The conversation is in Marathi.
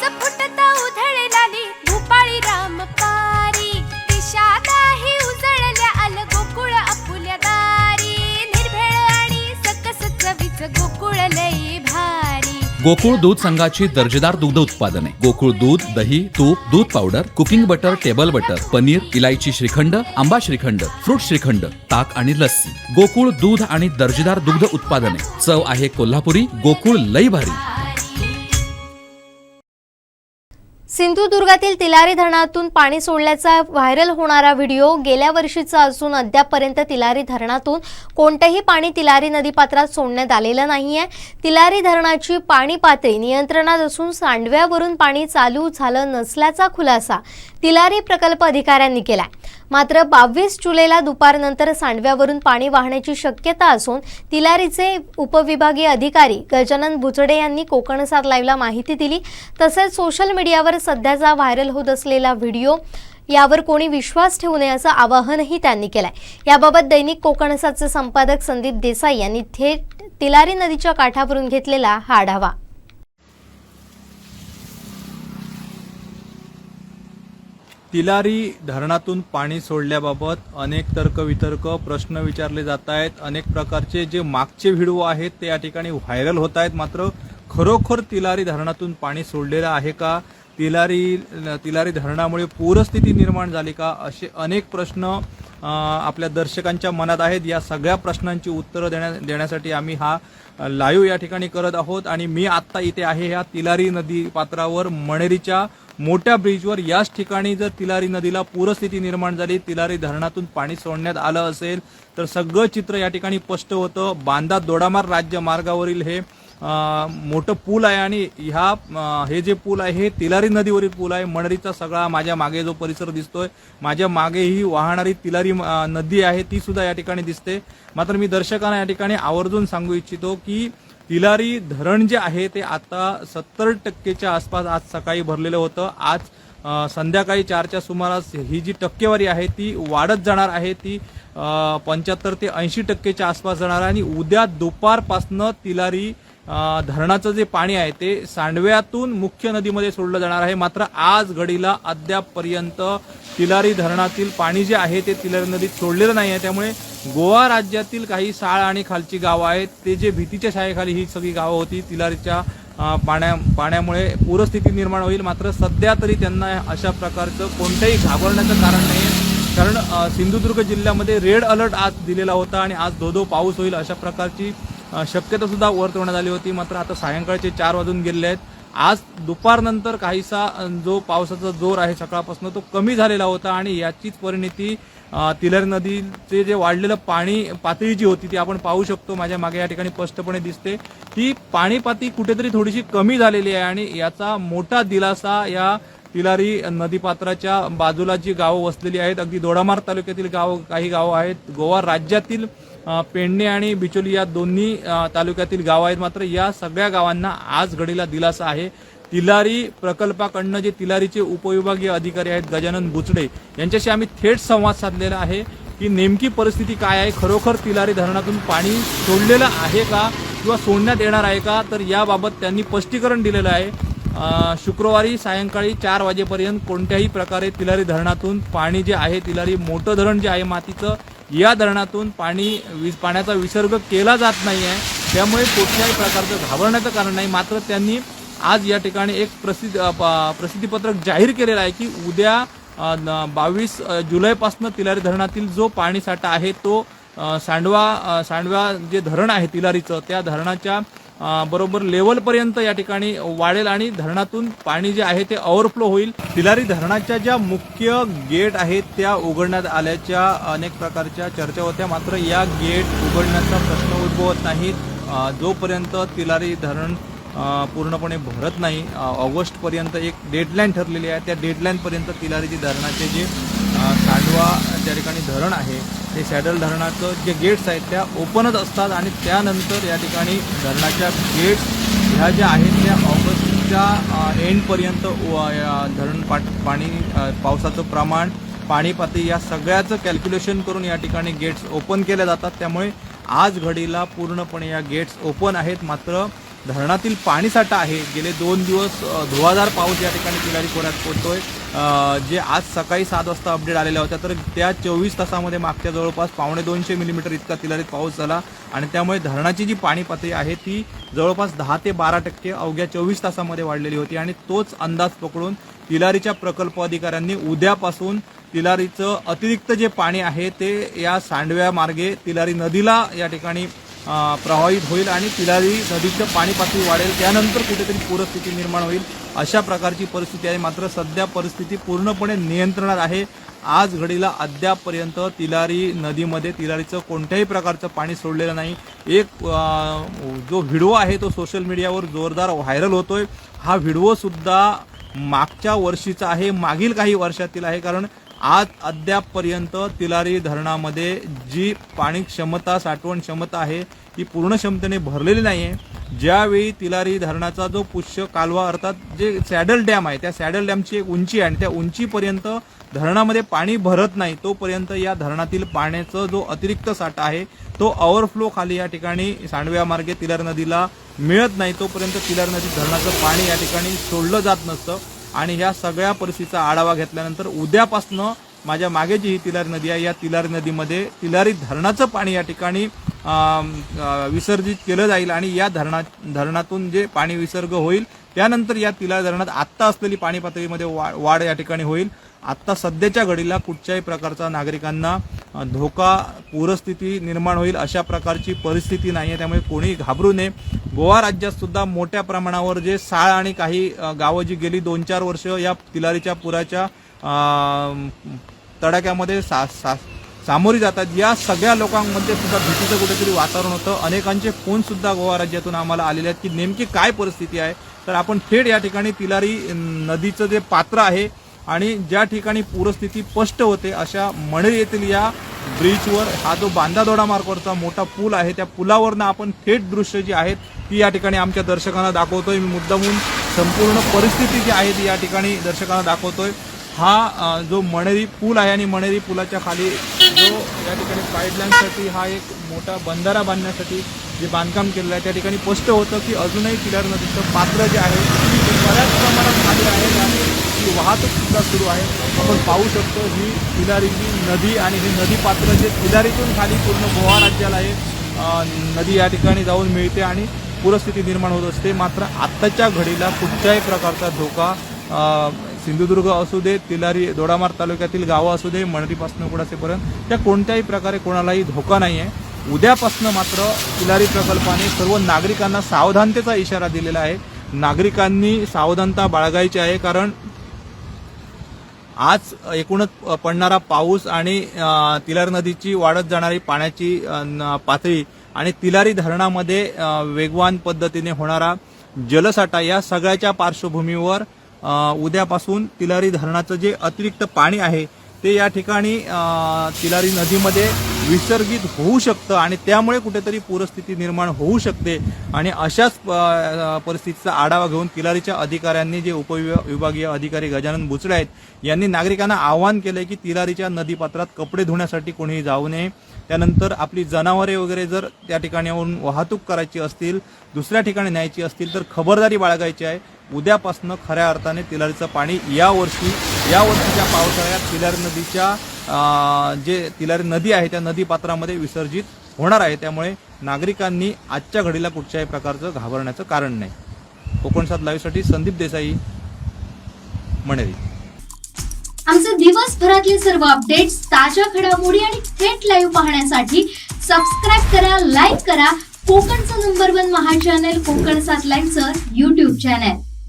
पाऊस फुटता उधळलाली भूपाळी रामपारी दिशादाही उजळल्या आल गोकुळ आपुल्या दारी निर्भेळ आणि सकस चवीच गोकुळ लई भारी। गोकुळ दूध संघाची दर्जेदार दुग्ध उत्पादने गोकुळ दूध, दही, तूप, दूध powder, cooking butter, table butter, paneer, इलायची श्रीखंड, आंबा श्रीखंड, फ्रूट श्रीखंड, ताक आणि लस्सी। गोकुळ दूध आणि दर्जेदार दुग्ध उत्पादने, चव आहे कोल्हापुरी, गोकुळ लई भारी। सिंधुदुर्गातील तिलारी धरणातून पाणी सोडल्याचा व्हायरल होणारा व्हिडिओ गेल्या वर्षीचा असून अद्यापपर्यंत तिलारी धरणातून कोणतेही पाणी तिलारी नदीपात्रात सोडण्यात आलेलं नाहीये। तिलारी धरणाची पाणी पातळी नियंत्रणात असून सांडव्यावरून पाणी चालू झालं नसल्याचा खुलासा तिलारी प्रकल्प अधिकाऱ्यांनी केलाय। मात्र 22 जुलैला दुपारनंतर सांडव्यावरून पाणी वाहण्याची शक्यता असून तिलारीचे उपविभागीय अधिकारी गजानन बुचडे यांनी कोकणसात लाईव्हला माहिती दिली। तसेच सोशल मीडियावर सध्याचा व्हायरल होत असलेला व्हिडिओ यावर कोणी विश्वास ठेवू नये असं आवाहनही त्यांनी केलंय। याबाबत दैनिक कोकणसाचे संपादक संदीप देसाई यांनी थेट तिलारी नदीच्या काठावरून घेतलेला हा आढावा। तिलारी धरणातून पाणी सोडल्याबाबत अनेक तर्कवितर्क प्रश्न विचारले जात आहेत। अनेक प्रकारचे जे मागचे व्हिडिओ आहेत ते या ठिकाणी व्हायरल होत आहेत। मात्र खरोखर तिलारी धरणातून पाणी सोडलेलं आहे का, तिलारी धरणामुळे पूरस्थिती निर्माण झाली का, असे अनेक प्रश्न आपल्या दर्शकांच्या मनात आहेत। या सगळ्या प्रश्नांची उत्तरं देण्यासाठी आम्ही हा लाईव्ह या ठिकाणी करत आहोत। आणि मी आत्ता इथे आहे ह्या तिलारी नदी पात्रावर मणेरीच्या मोठ्या ब्रिजवर। याच ठिकाणी जर तिलारी नदीला पूरस्थिती निर्माण झाली, तिलारी धरणातून पाणी सोडण्यात आलं असेल तर सगळं चित्र या ठिकाणी स्पष्ट होतं। बांदा दोडामार्ग राज्य मार्गावरील हे मोठं पूल आहे आणि हे जे पूल आहे हे तिलारी नदीवरील पूल आहे। मणेरीचा सगळा माझ्या मागे जो परिसर दिसतोय, माझ्या मागे ही वाहणारी तिलारी नदी आहे ती सुद्धा या ठिकाणी दिसते। मात्र मी दर्शकांना या ठिकाणी आवर्जून सांगू इच्छितो की तिलारी धरण जे आहे ते आता 70% आसपास आज सकाळी भरलेलं होतं। आज संध्याकाळी 4च्या सुमारास ही जी टक्केवारी आहे ती वाढत जाणार आहे, ती 75 ते 80% आसपास जाणार आहे। आणि उद्या दुपारपासनं तिलारी धरणाचं जे पाणी आहे ते सांडव्यातून मुख्य नदीमध्ये सोडलं जाणार आहे। मात्र आज घडीला अद्यापपर्यंत तिलारी धरणातील पाणी जे आहे ते तिलारी नदीत सोडलेलं नाही आहे। त्यामुळे गोवा राज्यातील काही साळ आणि खालची गावं आहेत ते जे भीतीच्या छायेखाली ही सगळी गावं होती, तिलारीच्या पाण्यामुळे पूरस्थिती निर्माण होईल। मात्र सध्या तरी त्यांना अशा प्रकारचं कोणत्याही घाबरण्याचं कारण नाही आहे, कारण सिंधुदुर्ग जिल्ह्यामध्ये रेड अलर्ट आज दिलेला होता आणि आज धो पाऊस होईल अशा प्रकारची शक्यता सुद्धा वर्तवण्यात आली होती। मात्र आता सायंकाळचे 4 वाजून गेलेले आहेत। आज दुपारनंतर काहीसा जो पावसाचा जोर आहे सकाळपासून तो कमी झालेला होता आणि याचीच परिणती तिलारी नदीचे जे वाढलेलं पाणी पातळी जी होती ती आपण पाहू शकतो। माझ्या मागे या ठिकाणी स्पष्टपणे दिसते ती पाणी पातळी कुठेतरी थोडीशी कमी झालेली आहे आणि याचा मोठा दिलासा या तिलारी नदीपात्राच्या बाजूला जी गावं वसलेली आहेत, अगदी दोडामार्ग तालुक्यातील काही गावं आहेत, गोवा राज्यातील पेडणे आणि बिचोली या दोन्ही तालुक्यातील गावं आहेत। मात्र या सगळ्या गावांना आज घडीला दिलासा आहे। तिलारी प्रकल्पाकडनं जे तिलारीचे उपविभागीय अधिकारी आहेत गजानन बुचडे यांच्याशी आम्ही थेट संवाद साधलेला आहे की नेमकी परिस्थिती काय आहे, खरोखर तिलारी धरणातून पाणी सोडलेलं आहे का किंवा सोडण्यात येणार आहे का, तर याबाबत त्यांनी स्पष्टीकरण दिलेलं आहे। शुक्रवारी सायंकाळी 4 वाजेपर्यंत कोणत्याही प्रकारे तिलारी धरणातून पाणी जे आहे, तिलारी मोठं धरण जे आहे मातीचं, या धरणातून पाण्याचा विसर्ग केला जात नाही आहे। त्यामुळे कुठल्याही प्रकारचं घाबरण्याचं कारण नाही। मात्र त्यांनी आज या ठिकाणी एक प्रसिद्धीपत्रक जाहीर केलेलं आहे की उद्या 22 जुलैपासून तिलारी धरणातील जो पाणीसाठा आहे तो सांडवा जे धरण आहे तिलारीचं त्या धरणाच्या बरोबर लेवलपर्यंत या ठिकाणी वाढेल आणि धरणातून पाणी जे आहे ते ओव्हरफ्लो होईल। तिलारी धरणाच्या ज्या मुख्य गेट आहेत त्या उघडण्यात आल्याच्या अनेक प्रकारच्या चर्चा होत्या। मात्र या गेट उघडण्याचा प्रश्न उद्भवत नाहीत जोपर्यंत तिलारी धरण पूर्णपणे भरत नाही। ऑगस्टपर्यंत एक डेडलाईन ठरलेली आहे, त्या डेडलाईनपर्यंत तिलारी धरणाचे जे सांडवा त्या ठिकाणी धरण आहे ते सॅडल धरणाचं जे गेट्स आहेत त्या ओपनच असतात आणि त्यानंतर या ठिकाणी धरणाच्या गेट्स ह्या ज्या आहेत त्या ऑगस्टच्या एंडपर्यंत धरण पाणी पावसाचं प्रमाण पाणी पातळी या सगळ्याचं कॅल्क्युलेशन करून या ठिकाणी गेट्स ओपन केल्या जातात। त्यामुळे आज घडीला पूर्णपणे या गेट्स ओपन आहेत। मात्र धरणातील पाणीसाठा आहे गेले 2 दिवस धुवाधार पाऊस या ठिकाणी तिलारी खोऱ्यात पडतोय. जे आज सकाळी 7 वाजता अपडेट आलेल्या होत्या तर त्या 24 तासामध्ये मागच्या जवळपास 250 मिलीमीटर इतका तिलारीत पाऊस झाला आणि त्यामुळे धरणाची जी पाणी पातळी आहे ती जवळपास 10 ते 12% अवघ्या 24 तासामध्ये वाढलेली होती आणि तोच अंदाज पकडून तिलारीच्या प्रकल्प अधिकाऱ्यांनी उद्यापासून तिलारीचं अतिरिक्त जे पाणी आहे ते या सांडव्या मार्गे तिलारी नदीला या ठिकाणी प्रवाहित होईल आणि तिलारी नदीचं पाणी पातळी वाढेल. त्यानंतर कुठेतरी पूरस्थिती निर्माण होईल अशा प्रकारची परिस्थिती आहे. मात्र सध्या परिस्थिती पूर्णपणे नियंत्रणात आहे. आज घडीला अद्यापपर्यंत तिलारी नदीमध्ये तिलारीचं कोणत्याही प्रकारचं पाणी सोडलेलं नाही. एक जो व्हिडिओ आहे तो सोशल मीडियावर जोरदार व्हायरल होतोय. हा व्हिडिओ सुद्धा मागच्या वर्षीचा आहे, मागील काही वर्षातील आहे. कारण आज अद्यापपर्यंत तिलारी धरणामध्ये जी पाणी क्षमता साठवण क्षमता आहे ती पूर्ण क्षमतेने भरलेली नाही आहे. ज्यावेळी तिलारी धरणाचा जो पुष्य कालवा अर्थात जे सॅडल डॅम आहे त्या सॅडल डॅमची एक उंची आहे आणि त्या उंचीपर्यंत धरणामध्ये पाणी भरत नाही तोपर्यंत या धरणातील पाण्याचा जो अतिरिक्त साठा आहे तो ओव्हरफ्लो खाली या ठिकाणी सांडव्या मार्गे तिलारी नदीला मिळत नाही. तोपर्यंत तिलारी नदी धरणाचं पाणी या ठिकाणी सोडलं जात नसतं आणि ह्या सगळ्या परिस्थितीचा आढावा घेतल्यानंतर उद्यापासनं माझ्या मागे जी ही तिलारी नदी आहे या तिलारी नदीमध्ये तिलारी धरणाचं पाणी या ठिकाणी विसर्जित केलं जाईल आणि या धरणातून जे पाणी विसर्ग होईल त्यानंतर या तिलारी धरणात आत्ता असलेली पाणी पातळीमध्ये वाढ या ठिकाणी होईल. आत्ता सध्याच्या घडीला कुठच्याही प्रकारचा नागरिकांना धोका पूरस्थिती निर्माण होईल अशा प्रकारची परिस्थिती नाही आहे. त्यामुळे कोणी घाबरू नये. गोवा राज्यात सुद्धा मोठ्या प्रमाणावर जे साळ आणि काही गावं जी गेली 2-4 वर्ष या तिलारीच्या पुराच्या तडाख्यामध्ये सामोरी जातात या सगळ्या लोकांमध्ये सुद्धा भीतीचं कुठेतरी वातावरण होतं. अनेकांचे फोन सुद्धा गोवा राज्यातून आम्हाला आलेले आहेत की नेमकी काय परिस्थिती आहे. तर आपण थेट या ठिकाणी तिलारी नदीचं जे पात्र आहे आणि ज्या ठिकाणी पूरस्थिती स्पष्ट होते अशा मणेर येथील या ब्रिजवर हा जो बांधादोडा मार्गावरचा मोठा पूल आहे त्या पुलावरनं आपण थेट दृश्य जी आहेत ती या ठिकाणी आमच्या दर्शकांना दाखवतोय. मी मुद्दामून संपूर्ण परिस्थिती जी आहे ती या ठिकाणी दर्शकांना दाखवतोय. हा जो मणेरी पूल आहे आणि मणेरी पुलाच्या खाली जो या ठिकाणी पाईपलाईनसाठी हा एक मोठा बंधारा बांधण्यासाठी जे बांधकाम केलेलं आहे त्या ठिकाणी स्पष्ट होतं की अजूनही तिलारी नदीचं पात्र जे आहे ते बऱ्याच प्रमाणात खाली आहे आणि ही वाहतूक सुद्धा सुरू आहे. आपण पाहू शकतो ही तिलारीची नदी आणि हे नदी पात्र जे तिलारीतून खाली पूर्ण गोवा राज्याला आहे नदी या ठिकाणी जाऊन मिळते आणि पूरस्थिती निर्माण होत असते. मात्र आत्ताच्या घडीला कुठच्याही प्रकारचा धोका सिंधुदुर्ग असू दे, तिलारी दोडामार्ग तालुक्यातील गावं असू दे, मणेरीपासून कुडासेपर्यंत त्या कोणत्याही प्रकारे कोणालाही धोका नाही आहे. उद्यापासून मात्र तिलारी प्रकल्पाने सर्व नागरिकांना सावधानतेचा इशारा दिलेला आहे. नागरिकांनी सावधानता बाळगायची आहे कारण आज एकूणच पडणारा पाऊस आणि तिलारी नदीची वाढत जाणारी पाण्याची पातळी आणि तिलारी धरणामध्ये वेगवान पद्धतीने होणारा जलसाठा या सगळ्याच्या पार्श्वभूमीवर उद्यापासून तिलारी धरणाचं जे अतिरिक्त पाणी आहे ते या ठिकाणी तिलारी नदीमध्ये विसर्जित होऊ शकतं आणि त्यामुळे कुठेतरी पूरस्थिती निर्माण होऊ शकते. आणि अशाच परिस्थितीचा आढावा घेऊन तिलारीच्या अधिकाऱ्यांनी जे उपविभागीय अधिकारी गजानन बुचडे आहेत यांनी नागरिकांना आवाहन केलंय की तिलारीच्या नदीपात्रात कपडे धुण्यासाठी कोणीही जाऊ नये. त्यानंतर आपली जनावरे वगैरे जर त्या ठिकाणी येऊन वाहतूक करायची असतील, दुसऱ्या ठिकाणी न्यायची असतील तर खबरदारी बाळगायची आहे. उद्यापासून खऱ्या अर्थाने तिलारीचं पाणी यावर्षीच्या पावसाळ्यात तिलारी नदीच्या जे तिलारी नदी आहे त्या नदी पात्रामध्ये विसर्जित होणार आहे. त्यामुळे नागरिकांनी आजच्या घडीला कुठच्याही प्रकारचं घाबरण्याचं कारण नाही. कोकणसात लाईव्हसाठी संदीप देसाई, मणेरी. आमचे दिवसभरातले सर्व अपडेट्स, ताज्या घडामोडी आणि थेट लाईव्ह पाहण्यासाठी सबस्क्राईब करा, लाईक करा कोकणचं नंबर 1 महा चॅनल कोकण 7 लाईव्हचं YouTube चॅनल.